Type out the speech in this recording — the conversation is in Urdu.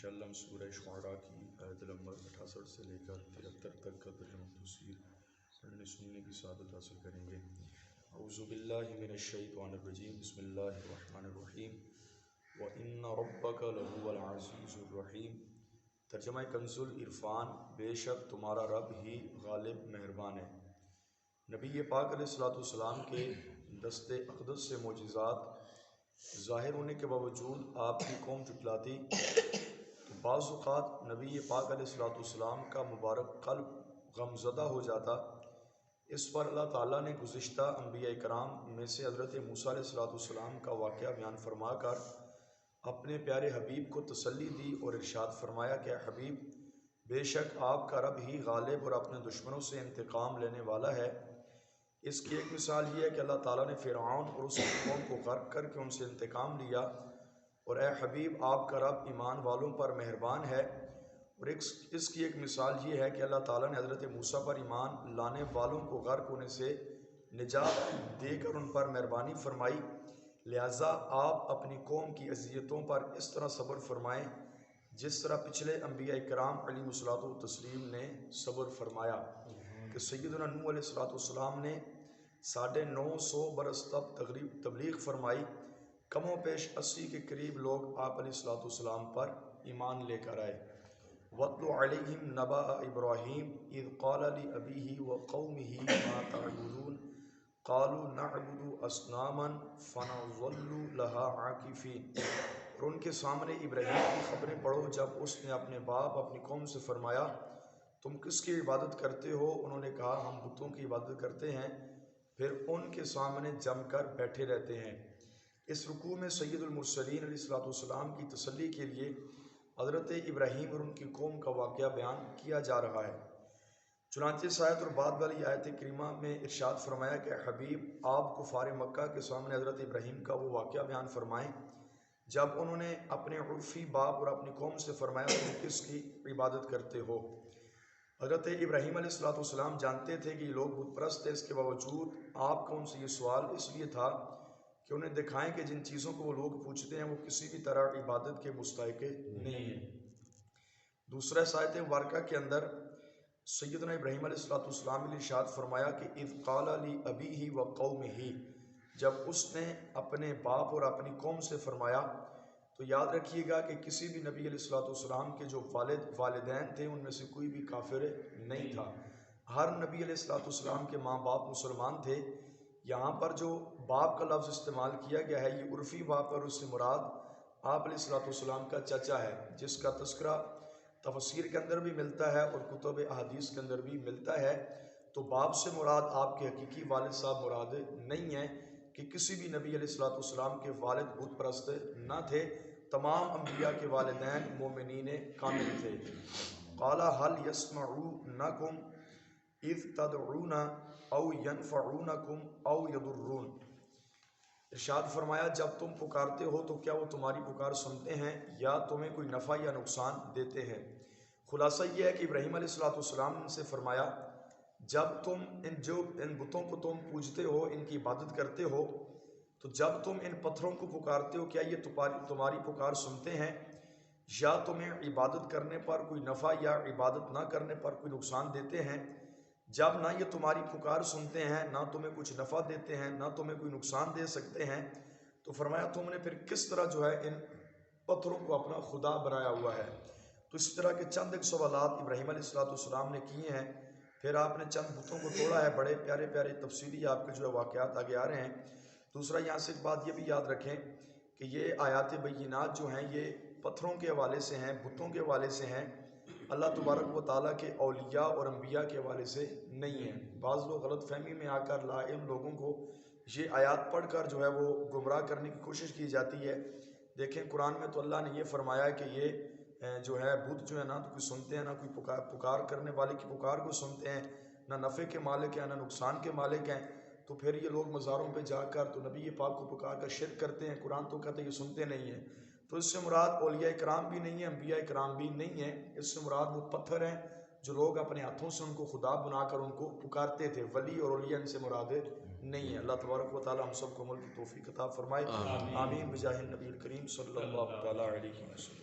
انشاءاللہ ہم سورہ شعراء کی آیت نمبر 68 سے لے کر 73 تک کا ترجمہ تفسیر پڑھنے سننے کی سعادت حاصل کریں گے۔ اعوذ باللہ من الشیطان الرجیم، بسم اللہ الرحمن الرحیم۔ وَإِنَّ رَبَّكَ لَهُوَ الْعَزِيزُ الرَّحِيمُ۔ ترجمہ کنز العرفان، بے شک تمہارا رب ہی غالب مہربان ہے۔ نبی پاک علیہ السلام کے دست اقدس سے معجزات ظاہر ہونے کے باوجود آپ کی قوم جھٹلاتی تو بعض اوقات نبی پاک علیہ السلام کا مبارک قلب غمزدہ ہو جاتا۔ اس پر اللہ تعالیٰ نے گزشتہ انبیاء کرام میں سے حضرت موسیٰ علیہ السلام کا واقعہ بیان فرما کر اپنے پیارے حبیب کو تسلی دی اور ارشاد فرمایا کہ حبیب، بے شک آپ کا رب ہی غالب اور اپنے دشمنوں سے انتقام لینے والا ہے۔ اس کی ایک مثال یہ ہے کہ اللہ تعالیٰ نے فرعون اور اس کی قوم کو غرق کر کے ان سے انتقام لیا، اور اے حبیب آپ کا رب ایمان والوں پر مہربان ہے۔ اور اس کی ایک مثال یہ ہے کہ اللہ تعالیٰ نے حضرت موسیٰ پر ایمان لانے والوں کو غرق ہونے سے نجات دے کر ان پر مہربانی فرمائی، لہٰذا آپ اپنی قوم کی اذیتوں پر اس طرح صبر فرمائیں جس طرح پچھلے انبیاء کرام علیہم الصلوۃ والتسلیم نے صبر فرمایا کہ سیدنا نوح علیہ السلام نے 950 برس تک تبلیغ فرمائی، کم و بیش 80 کے قریب لوگ آپ علیہ السلام پر ایمان لے کر آئے۔ وَاتْلُ عَلَيْهِمْ نَبَأَ إِبْرَاهِيمَ إِذْ قَالَ لِأَبِيهِ وَقَوْمِهِ مَا تَعْبُدُونَ قَالُوا نَعْبُدُ أَصْنَامًا فَنَظَلُّ لَهَا عَاكِفِينَ۔ اور ان کے سامنے ابراہیم کی خبریں پڑھو جب اس نے اپنے باپ اپنی قوم سے فرمایا، تم کس کی عبادت کرتے ہو؟ انہوں نے کہا، ہم بتوں کی عبادت کرتے ہیں، پھر ان کے سامنے جم کر بیٹھے رہتے ہیں۔ اس رکوع میں سید المرسلین علیہ السلام کی تسلی کے لیے حضرت ابراہیم اور ان کی قوم کا واقعہ بیان کیا جا رہا ہے۔ چنانچہ اس آیت اور بعد والی آیت کریمہ میں ارشاد فرمایا کہ حبیب آپ کفار مکہ کے سامنے حضرت ابراہیم کا وہ واقعہ بیان فرمائیں جب انہوں نے اپنے عرفی باپ اور اپنی قوم سے فرمایا تم کس کی عبادت کرتے ہو؟ حضرت ابراہیم علیہ السلام جانتے تھے کہ یہ لوگ بت پرست ہیں، اس کے باوجود آپ کا ان سے یہ سوال اس لیے تھا کہ انہیں دکھائیں کہ جن چیزوں کو وہ لوگ پوچھتے ہیں وہ کسی بھی طرح عبادت کے مستحق نہیں ہیں۔ دوسرا اس آیت مبارکہ کے اندر سیدنا ابراہیم علیہ السلام نے ارشاد فرمایا کہ اذ قال لأبیہ وقومہ، جب اس نے اپنے باپ اور اپنی قوم سے فرمایا، تو یاد رکھیے گا کہ کسی بھی نبی علیہ السلام کے جو والدین تھے ان میں سے کوئی بھی کافر نہیں تھا۔ ہر نبی علیہ السلام کے ماں باپ مسلمان تھے۔ یہاں پر جو باپ کا لفظ استعمال کیا گیا ہے یہ عرفی باپ، اور اس سے مراد آپ علیہ السلام کا چچا ہے، جس کا تذکرہ تفسیر کے اندر بھی ملتا ہے اور کتب احادیث کے اندر بھی ملتا ہے۔ تو باپ سے مراد آپ کے حقیقی والد صاحب مراد نہیں ہیں کہ کسی بھی نبی علیہ السلام کے والد بت پرست نہ تھے، تمام انبیاء کے والدین مومنین کامل تھے۔ قال هل يسمعونكم اذ تدعون او ينفعونكم او يضرون۔ ارشاد فرمایا جب تم پکارتے ہو تو کیا وہ تمہاری پکار سنتے ہیں یا تمہیں کوئی نفع یا نقصان دیتے ہیں؟ خلاصہ یہ ہے کہ ابراہیم علیہ السلام نے سے فرمایا جب تم ان بتوں کو تم پوجتے ہو، ان کی عبادت کرتے ہو، تو جب تم ان پتھروں کو پکارتے ہو کیا یہ تمہاری پکار سنتے ہیں یا تمہیں عبادت کرنے پر کوئی نفع یا عبادت نہ کرنے پر کوئی نقصان دیتے ہیں؟ جب نہ یہ تمہاری پکار سنتے ہیں، نہ تمہیں کچھ نفع دیتے ہیں، نہ تمہیں کوئی نقصان دے سکتے ہیں، تو فرمایا تم نے پھر کس طرح جو ہے ان پتھروں کو اپنا خدا بنایا ہوا ہے؟ تو اس طرح کے چند ایک سوالات ابراہیم علیہ السلام نے کیے ہیں، پھر آپ نے چند بتوں کو توڑا ہے۔ بڑے پیارے پیارے تفصیلی آپ کے جو ہے واقعات آگے آ رہے ہیں۔ دوسرا یہاں سے ایک بات یہ بھی یاد رکھیں کہ یہ آیات بینات جو ہیں یہ پتھروں کے حوالے سے ہیں، بتوں کے حوالے سے ہیں، اللہ تبارک و تعالیٰ کے اولیاء اور انبیاء کے حوالے سے نہیں ہیں۔ بعض لوگ غلط فہمی میں آ کر لاعلم لوگوں کو یہ آیات پڑھ کر جو ہے وہ گمراہ کرنے کی کوشش کی جاتی ہے۔ دیکھیں قرآن میں تو اللہ نے یہ فرمایا ہے کہ یہ جو ہے بت جو ہے نہ تو کوئی سنتے ہیں، نہ کوئی پکار کرنے والے کی پکار کو سنتے ہیں، نہ نفع کے مالک ہیں، نہ نقصان کے مالک ہیں۔ تو پھر یہ لوگ مزاروں پہ جا کر تو نبی پاک کو پکار کر شرک کرتے ہیں۔ قرآن تو کہتے ہیں یہ سنتے نہیں ہیں۔ تو اس سے مراد اولیاء کرام بھی نہیں ہیں، انبیاء کرام بھی نہیں ہیں، اس سے مراد وہ پتھر ہیں جو لوگ اپنے ہاتھوں سے ان کو خدا بنا کر ان کو پکارتے تھے۔ ولی اور اولیاء ان سے مراد نہیں ہیں۔ اللہ تبارک و تعالی ہم سب کو عمل کی توفیق عطا فرمائے، آمین بجاہ النبی الکریم صلی اللہ تعالی علیہ وسلم۔